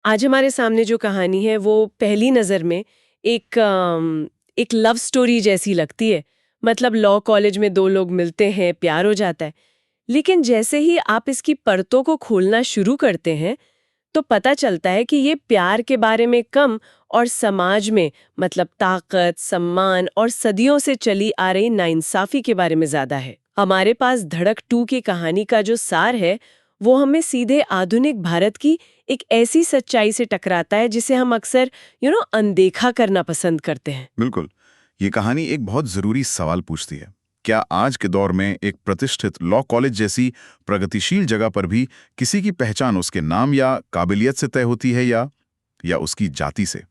आज हमारे सामने जो कहानी है वो पहली नज़र में एक लव स्टोरी जैसी लगती है। मतलब लॉ कॉलेज में दो लोग मिलते हैं, प्यार हो जाता है। लेकिन जैसे ही आप इसकी परतों को खोलना शुरू करते हैं तो पता चलता है कि ये प्यार के बारे में कम और समाज में मतलब ताकत, सम्मान और सदियों से चली आ रही नाइंसाफी के बारे में ज्यादा है। हमारे पास धड़क 2 की कहानी का जो सार है वो हमें सीधे आधुनिक भारत की एक ऐसी सच्चाई से टकराता है जिसे हम अक्सर अनदेखा करना पसंद करते हैं। बिल्कुल। ये कहानी एक बहुत जरूरी सवाल पूछती है। क्या आज के दौर में एक प्रतिष्ठित लॉ कॉलेज जैसी प्रगतिशील जगह पर भी किसी की पहचान उसके नाम या काबिलियत से तय होती है या उसकी जाति से?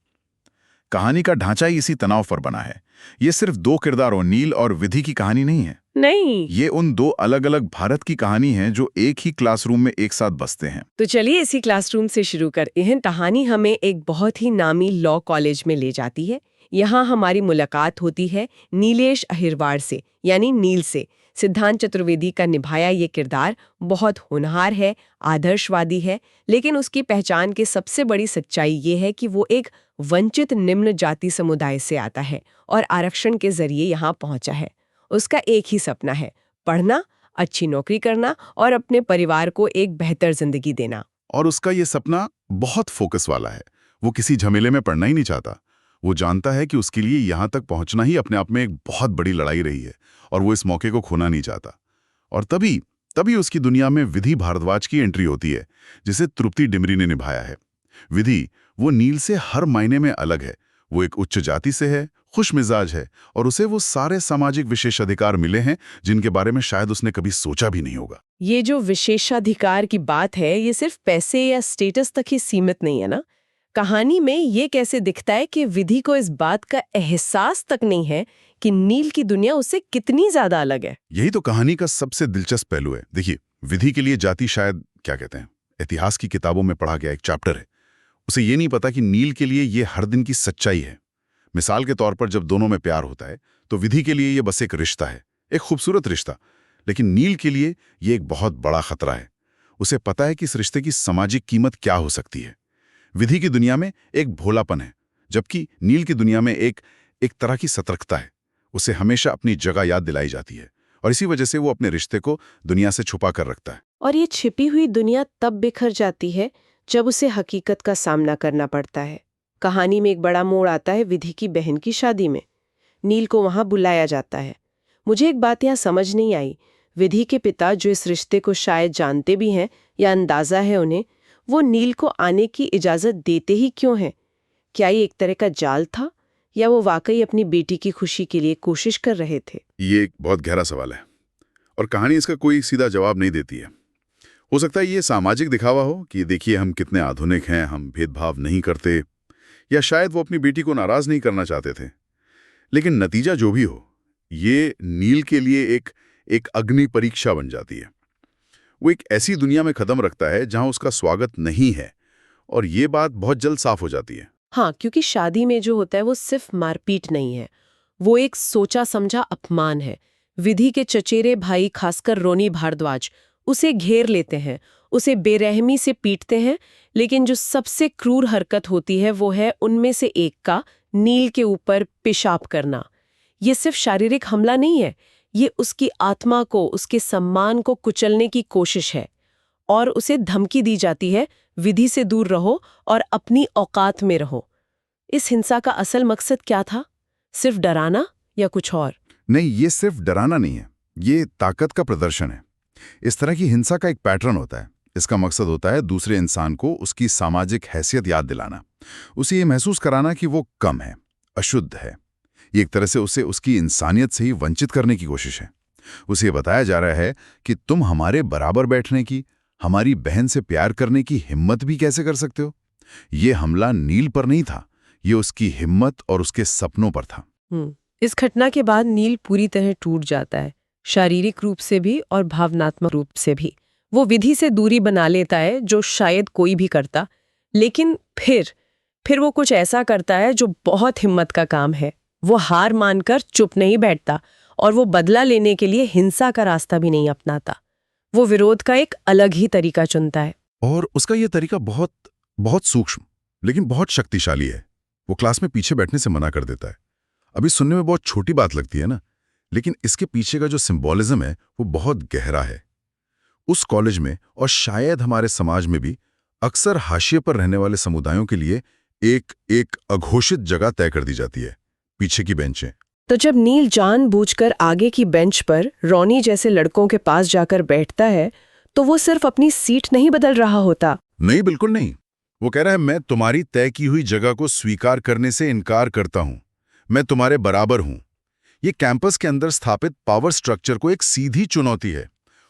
कहानी का ढांचा ही इसी तनाव पर बना है। ये सिर्फ दो किरदारों नील और विधि की कहानी नहीं है। नहीं। ये उन दो अलग अलग भारत की कहानी है जो एक ही क्लासरूम में एक साथ बसते हैं। तो चलिए इसी क्लासरूम से शुरू करते हैं। कहानी हमें एक बहुत ही नामी लॉ कॉलेज में ले जाती है। यहाँ हमारी मुलाकात होती है नीलेश अहिरवार से, यानी नील से। सिद्धांत चतुर्वेदी का निभाया ये किरदार बहुत होनहार है, आदर्शवादी है, लेकिन उसकी पहचान की सबसे बड़ी सच्चाई ये है कि वो एक वंचित निम्न जाति समुदाय से आता है और आरक्षण के जरिए यहाँ पहुंचा है। उसका एक ही सपना है, पढ़ना, अच्छी नौकरी करना और अपने परिवार को एक बेहतर जिंदगी देना। और उसका ये सपना बहुत फोकस वाला है। वो किसी झमेले में पड़ना ही नहीं चाहता। वो जानता है कि उसके लिए यहाँ तक पहुँचना ही अपने आप में एक बहुत बड़ी लड़ाई रही है और वो इस मौके को खोना नहीं चाहता। और तभी तभी उसकी दुनिया में विधि भारद्वाज की एंट्री होती है, जिसे तृप्ति डिमरी ने निभाया है। विधि वो नील से हर मायने में अलग है। वो एक उच्च जाति से है, खुश मिजाज है और उसे वो सारे सामाजिक विशेषाधिकार मिले हैं जिनके बारे में शायद उसने कभी सोचा भी नहीं होगा। ये जो विशेषाधिकार की बात है ये सिर्फ पैसे या स्टेटस तक ही सीमित नहीं है ना। कहानी में ये कैसे दिखता है कि विधि को इस बात का एहसास तक नहीं है कि नील की दुनिया उससे कितनी ज्यादा अलग है। यही तो कहानी का सबसे दिलचस्प पहलू है। देखिए, विधि के लिए जाति शायद क्या कहते हैं, इतिहास की किताबों में पढ़ा गया एक चैप्टर है। उसे ये नहीं पता कि नील के लिए ये हर दिन की सच्चाई है। मिसाल के तौर पर जब दोनों में प्यार होता है तो विधि के लिए ये बस एक रिश्ता है, एक खूबसूरत रिश्ता। लेकिन नील के लिए ये एक बहुत बड़ा खतरा है। उसे पता है कि इस रिश्ते की सामाजिक कीमत क्या हो सकती है। विधि की दुनिया में एक भोलापन है, जबकि नील की दुनिया में एक तरह की सतर्कता है। उसे हमेशा अपनी जगह याद दिलाई जाती है और इसी वजह से वो अपने रिश्ते को दुनिया से छुपा कर रखता है। और ये छिपी हुई दुनिया तब बिखर जाती है जब उसे हकीकत का सामना करना पड़ता है। कहानी में एक बड़ा मोड़ आता है विधि की बहन की शादी में। नील को वहां बुलाया जाता है। मुझे एक बात यहाँ समझ नहीं आई, विधि के पिता जो इस रिश्ते को शायद जानते भी हैं या अंदाजा है उन्हें, वो नील को आने की इजाजत देते ही क्यों हैं? क्या ये एक तरह का जाल था या वो वाकई अपनी बेटी की खुशी के लिए कोशिश कर रहे थे? ये एक बहुत गहरा सवाल है और कहानी इसका कोई सीधा जवाब नहीं देती है। हो सकता है ये सामाजिक दिखावा हो कि देखिए हम कितने आधुनिक हैं, हम भेदभाव नहीं करते, या शायद वो अपनी बेटी को नाराज नहीं करना चाहते थे। लेकिन नतीजा जो भी हो, ये नील के लिए एक अग्नि परीक्षा बन जाती है। वो एक ऐसी दुनिया में कदम रखता है जहां उसका स्वागत नहीं है और ये बात बहुत जल्द साफ हो जाती है। हाँ, क्योंकि शादी में जो होता है वो सिर्फ मारपीट नहीं है, वो एक सोचा समझा अपमान है। विधि के चचेरे भाई, खासकर रोनी भारद्वाज, उसे घेर लेते हैं, उसे बेरहमी से पीटते हैं। लेकिन जो सबसे क्रूर हरकत होती है वो है उनमें से एक का नील के ऊपर पेशाब करना। ये सिर्फ शारीरिक हमला नहीं है, ये उसकी आत्मा को, उसके सम्मान को कुचलने की कोशिश है। और उसे धमकी दी जाती है, विधि से दूर रहो और अपनी औकात में रहो। इस हिंसा का असल मकसद क्या था? सिर्फ डराना या कुछ और? नहीं, ये सिर्फ डराना नहीं है, ये ताकत का प्रदर्शन है। इस तरह की हिंसा का एक पैटर्न होता है। इसका मकसद होता है दूसरे इंसान को उसकी सामाजिक हैसियत याद दिलाना, उसे ये महसूस कराना कि वो कम है, अशुद्ध है। ये एक तरह से उसे उसकी इंसानियत से ही वंचित करने की कोशिश है। उसे ये बताया जा रहा है कि तुम हमारे बराबर बैठने की, हमारी बहन से प्यार करने की हिम्मत भी कैसे कर सकते हो। ये हमला नील पर नहीं था, ये उसकी हिम्मत और उसके सपनों पर था। इस घटना के बाद नील पूरी तरह टूट जाता है, शारीरिक रूप से भी और भावनात्मक रूप से भी। वो विधि से दूरी बना लेता है जो शायद कोई भी करता। लेकिन फिर वो कुछ ऐसा करता है जो बहुत हिम्मत का काम है। वो हार मानकर चुप नहीं बैठता और वो बदला लेने के लिए हिंसा का रास्ता भी नहीं अपनाता। वो विरोध का एक अलग ही तरीका चुनता है। और उसका ये तरीका बहुत बहुत सूक्ष्म लेकिन बहुत शक्तिशाली है। वो क्लास में पीछे बैठने से मना कर देता है। अभी सुनने में बहुत छोटी बात लगती है ना, लेकिन इसके पीछे का जो सिंबॉलिज्म है वो बहुत गहरा है। उस कॉलेज में और शायद हमारे समाज में भी अक्सर हाशिए पर रहने वाले समुदायों के लिए एक एक अघोषित जगह तय कर दी जाती है, पीछे की बेंचें। तो जब नील जानबूझकर आगे की बेंच पर रॉनी जैसे लड़कों के पास जाकर बैठता है, तो वो सिर्फ अपनी सीट नहीं बदल रहा होता। नहीं, बिल्कुल नहीं। वो कह रहा है, मैं तुम्हारी तय की हुई जगह को स्वीकार करने से इनकार करता हूं। मैं तुम्हारे बराबर हूं। ये कैंपस के अंदर स्थापित पावर स्ट्रक्चर को एक सीधी चुनौती है।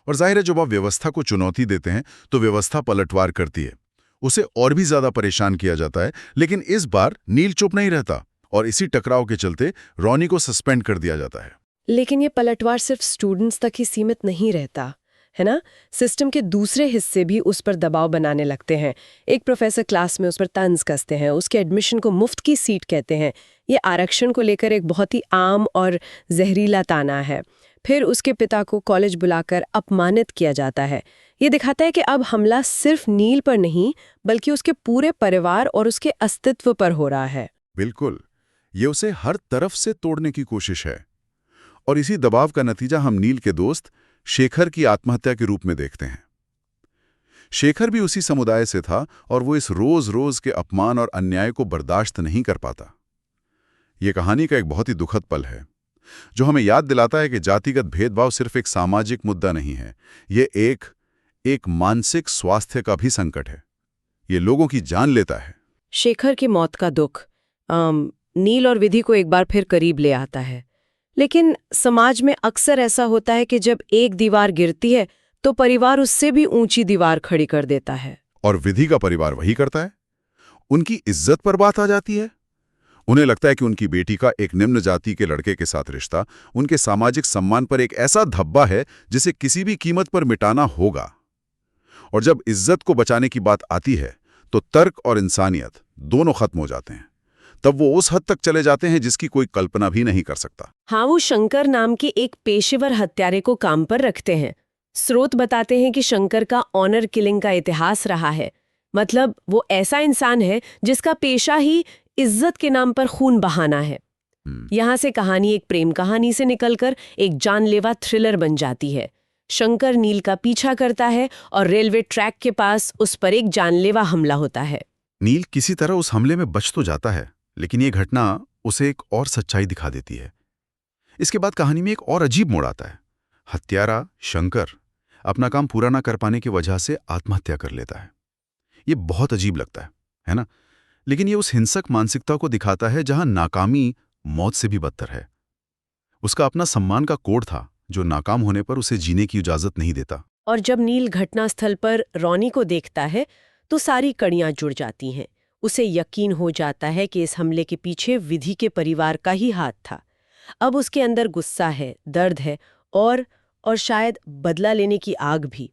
और जाहिर है, जब आप व्यवस्था को चुनौती देते हैं तो व्यवस्था पलटवार करती है। उसे और भी ज्यादा परेशान किया जाता है। लेकिन इस बार नील चुप नहीं रहता और इसी टकराव के चलते रॉनी को सस्पेंड कर दिया जाता है। लेकिन ये पलटवार सिर्फ स्टूडेंट्स तक ही सीमित नहीं रहता, है ना? सिस्टम के दूसरे हिस्से भी उस पर दबाव बनाने लगते हैं। एक प्रोफेसर क्लास में उस पर तंज कसते हैं, उसके एडमिशन को मुफ्त की सीट कहते हैं। ये आरक्षण को लेकर एक बहुत ही आम और जहरीला ताना है। फिर उसके पिता को कॉलेज बुलाकर अपमानित किया जाता है। ये दिखाता है कि अब हमला सिर्फ नील पर नहीं, बल्कि उसके पूरे परिवार और उसके अस्तित्व पर हो रहा है। बिल्कुल, ये उसे हर तरफ से तोड़ने की कोशिश है। और इसी दबाव का नतीजा हम नील के दोस्त शेखर की आत्महत्या के रूप में देखते हैं। शेखर भी उसी समुदाय से था और वो इस रोज रोज के अपमान और अन्याय को बर्दाश्त नहीं कर पाता। ये कहानी का एक बहुत ही दुखद पल है, जो हमें याद दिलाता है कि जातिगत भेदभाव सिर्फ एक सामाजिक मुद्दा नहीं है, ये एक मानसिक स्वास्थ्य का भी संकट है। ये लोगों की जान लेता है। शेखर की मौत का दुख नील और विधि को एक बार फिर करीब ले आता है। लेकिन समाज में अक्सर ऐसा होता है कि जब एक दीवार गिरती है तो परिवार उससे भी ऊंची दीवार खड़ी कर देता है। और विधि का परिवार वही करता है। उनकी इज्जत पर बात आ जाती है। उन्हें लगता है कि उनकी बेटी का एक निम्न जाति के लड़के के साथ रिश्ता उनके सामाजिक सम्मान पर एक ऐसा धब्बा है जिसे किसी भी कीमत पर मिटाना होगा। और जब इज्जत को बचाने की बात आती है तो तर्क और इंसानियत दोनों खत्म हो जाते हैं। तब वो उस हद तक चले जाते हैं जिसकी कोई कल्पना भी नहीं कर सकता। हाँ, वो शंकर नाम के एक पेशेवर हत्यारे को काम पर रखते हैं। स्रोत बताते हैं कि शंकर का ऑनर किलिंग का इतिहास रहा है। मतलब वो ऐसा इंसान है जिसका पेशा ही इज्जत के नाम पर खून बहाना है। यहाँ से कहानी एक प्रेम कहानी से निकलकर एक जानलेवा थ्रिलर बन जाती है। शंकर नील का पीछा करता है और रेलवे ट्रैक के पास उस पर एक जानलेवा हमला होता है। नील किसी तरह उस हमले में बच तो जाता है, लेकिन ये घटना उसे एक और सच्चाई दिखा देती है। इसके बाद कहानी में एक और अजीब मोड़ आता है। हत्यारा शंकर अपना काम पूरा ना कर पाने की वजह से आत्महत्या कर लेता है। ये बहुत अजीब लगता है ना? लेकिन ये उस हिंसक मानसिकता को दिखाता है जहां नाकामी मौत से भी बदतर है। उसका अपना सम्मान का कोड था जो नाकाम होने पर उसे जीने की इजाजत नहीं देता। और जब नील घटनास्थल पर रॉनी को देखता है तो सारी कड़ियां जुड़ जाती हैं। उसे यकीन हो जाता है कि इस हमले के पीछे विधि के परिवार का ही हाथ था। अब उसके अंदर गुस्सा है, दर्द है और शायद बदला लेने की आग भी।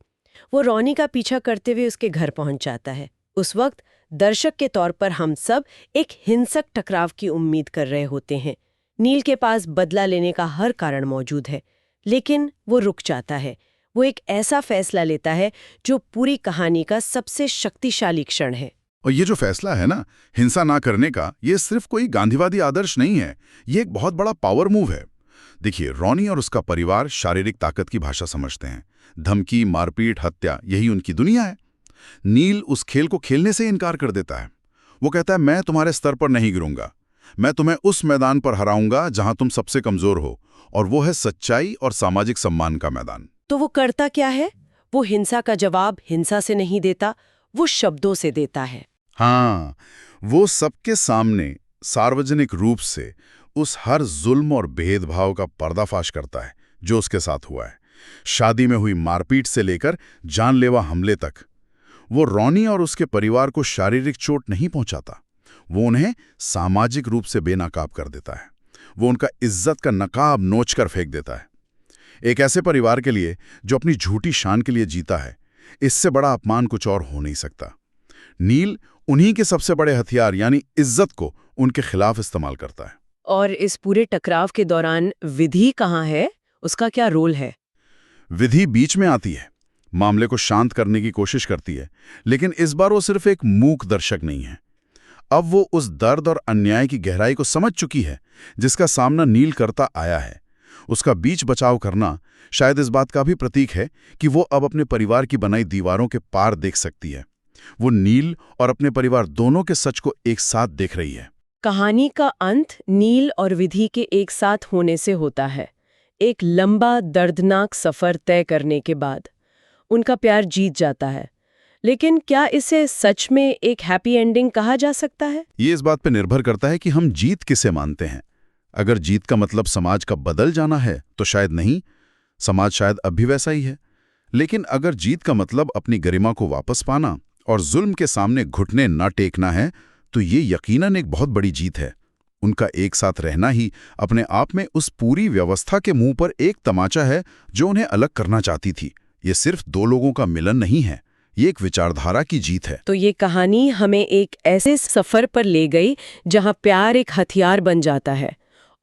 वो रॉनी का पीछा करते हुए उसके घर पहुंच जाता है। उस वक्त दर्शक के तौर पर हम सब एक हिंसक टकराव की उम्मीद कर रहे होते हैं। नील के पास बदला लेने का हर कारण मौजूद है, लेकिन वो रुक जाता है। वो एक ऐसा फैसला लेता है जो पूरी कहानी का सबसे शक्तिशाली क्षण है। और ये जो फैसला है ना, हिंसा ना करने का, ये सिर्फ कोई गांधीवादी आदर्श नहीं है। ये एक बहुत बड़ा पावर मूव है। देखिए, रॉनी और उसका परिवार शारीरिक ताकत की भाषा समझते हैं। धमकी, मारपीट, हत्या, यही उनकी दुनिया है। नील उस खेल को खेलने से इनकार कर देता है। वो कहता है, मैं तुम्हारे स्तर पर नहीं गिरूंगा। मैं तुम्हें उस मैदान पर हराऊंगा जहां तुम सबसे कमजोर हो, और वो है सच्चाई और सामाजिक सम्मान का मैदान। तो वो करता क्या है? वो हिंसा का जवाब हिंसा से नहीं देता, वो शब्दों से देता है। हाँ, वो सबके सामने सार्वजनिक रूप से उस हर जुल्म और भेदभाव का पर्दाफाश करता है जो उसके साथ हुआ है। शादी में हुई मारपीट से लेकर जानलेवा हमले तक। वो रॉनी और उसके परिवार को शारीरिक चोट नहीं पहुंचाता, वो उन्हें सामाजिक रूप से बेनकाब कर देता है। वो उनका इज्जत का नकाब नोचकर फेंक देता है। एक ऐसे परिवार के लिए जो अपनी झूठी शान के लिए जीता है, इससे बड़ा अपमान कुछ और हो नहीं सकता। नील उन्हीं के सबसे बड़े हथियार यानी इज्जत को उनके खिलाफ इस्तेमाल करता है। और इस पूरे टकराव के दौरान विधि कहाँ है? उसका क्या रोल है? विधि बीच में आती है। मामले को शांत करने की कोशिश करती है, लेकिन इस बार वो सिर्फ एक मूक दर्शक नहीं है। अब वो उस दर्द और अन्याय की गहराई को समझ चुकी है जिसका सामना नील करता आया है। उसका बीच बचाव करना शायद इस बात का भी प्रतीक है कि वो अब अपने परिवार की बनाई दीवारों के पार देख सकती है। वो नील और अपने परिवार दोनों के सच को एक साथ देख रही है। कहानी का अंत नील और विधि के एक साथ होने से होता है। एक लंबा दर्दनाक सफर तय करने के बाद उनका प्यार जीत जाता है। लेकिन क्या इसे सच में एक हैप्पी एंडिंग कहा जा सकता है? ये इस बात पर निर्भर करता है कि हम जीत किसे मानते हैं। अगर जीत का मतलब समाज का बदल जाना है तो शायद नहीं, समाज शायद अब भी वैसा ही है। लेकिन अगर जीत का मतलब अपनी गरिमा को वापस पाना और जुल्म के सामने घुटने न टेकना है, तो ये यकीनन एक बहुत बड़ी जीत है। उनका एक साथ रहना ही अपने आप में उस पूरी व्यवस्था के मुंह पर एक तमाचा है जो उन्हें अलग करना चाहती थी। ये सिर्फ दो लोगों का मिलन नहीं है, ये एक विचारधारा की जीत है। तो ये कहानी हमें एक ऐसे सफर पर ले गई जहां प्यार एक हथियार बन जाता है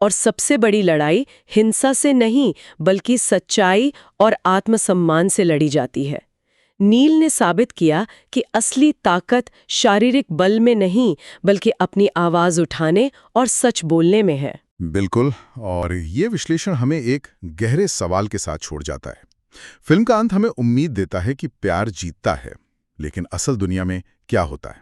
और सबसे बड़ी लड़ाई हिंसा से नहीं बल्कि सच्चाई और आत्मसम्मान से लड़ी जाती है। नील ने साबित किया कि असली ताकत शारीरिक बल में नहीं बल्कि अपनी आवाज उठाने और सच बोलने में है। बिल्कुल, और ये विश्लेषण हमें एक गहरे सवाल के साथ छोड़ जाता है। फिल्म का अंत हमें उम्मीद देता है कि प्यार जीतता है, लेकिन असल दुनिया में क्या होता है?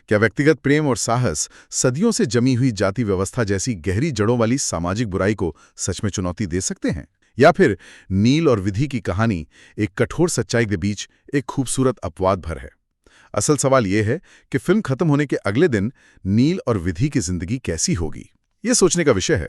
क्या व्यक्तिगत प्रेम और साहस सदियों से जमी हुई जाति व्यवस्था जैसी गहरी जड़ों वाली सामाजिक बुराई को सच में चुनौती दे सकते हैं? या फिर नील और विधि की कहानी एक कठोर सच्चाई के बीच एक खूबसूरत अपवाद भर है? असल सवाल यह है कि फिल्म खत्म होने के अगले दिन नील और विधि की जिंदगी कैसी होगी? ये सोचने का विषय है।